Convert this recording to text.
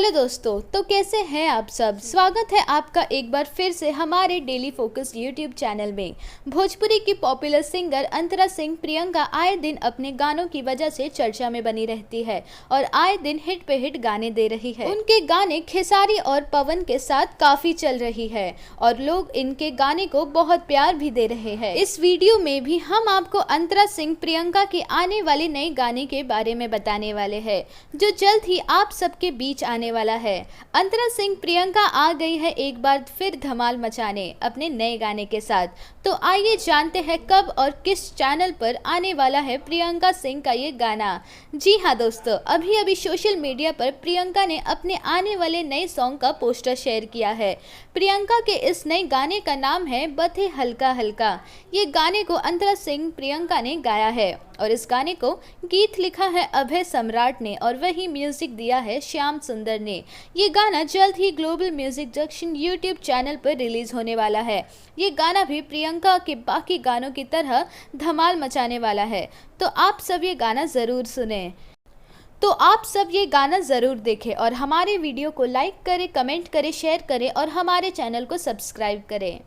Hello दोस्तों, तो कैसे हैं आप सब। स्वागत है आपका एक बार फिर से हमारे डेली फोकस यूट्यूब चैनल में। भोजपुरी की पॉपुलर सिंगर अंतरा सिंह प्रियंका आए दिन अपने गानों की वजह से चर्चा में बनी रहती है और आए दिन हिट पे हिट गाने दे रही है। उनके गाने खेसारी और पवन के साथ काफी चल रही है और लोग इनके गाने को बहुत प्यार भी दे रहे हैं। इस वीडियो में भी हम आपको अंतरा सिंह प्रियंका के आने वाले नए गाने के बारे में बताने वाले हैं, जो जल्द ही आप सबके बीच आने वाला है। अंतरा सिंह प्रियंका आ गई है एक बार फिर धमाल मचाने अपने नए गाने के साथ। तो आइए जानते हैं कब और किस चैनल पर आने वाला है प्रियंका सिंह का ये गाना। जी हाँ दोस्तों, अभी अभी सोशल मीडिया पर प्रियंका ने अपने आने वाले नए सॉन्ग का पोस्टर शेयर किया है। प्रियंका के इस नए गाने का नाम है बथे हल्का हल्का। ये गाने को अंतरा सिंह प्रियंका ने गाया है और इस गाने को गीत लिखा है अभय सम्राट ने और वही म्यूजिक दिया है श्याम सुंदर ने। ये गाना जल्द ही global music junction YouTube channel पर रिलीज होने वाला है। ये गाना भी प्रियंका के बाकी गानों की तरह धमाल मचाने वाला है, तो आप सब ये गाना ज़रूर सुनें। तो आप सब ये गाना ज़रूर देखें और हमारे वीडियो को लाइक करें, कमेंट करें, शेयर करें और हमारे चैनल को सब्सक्राइब करें।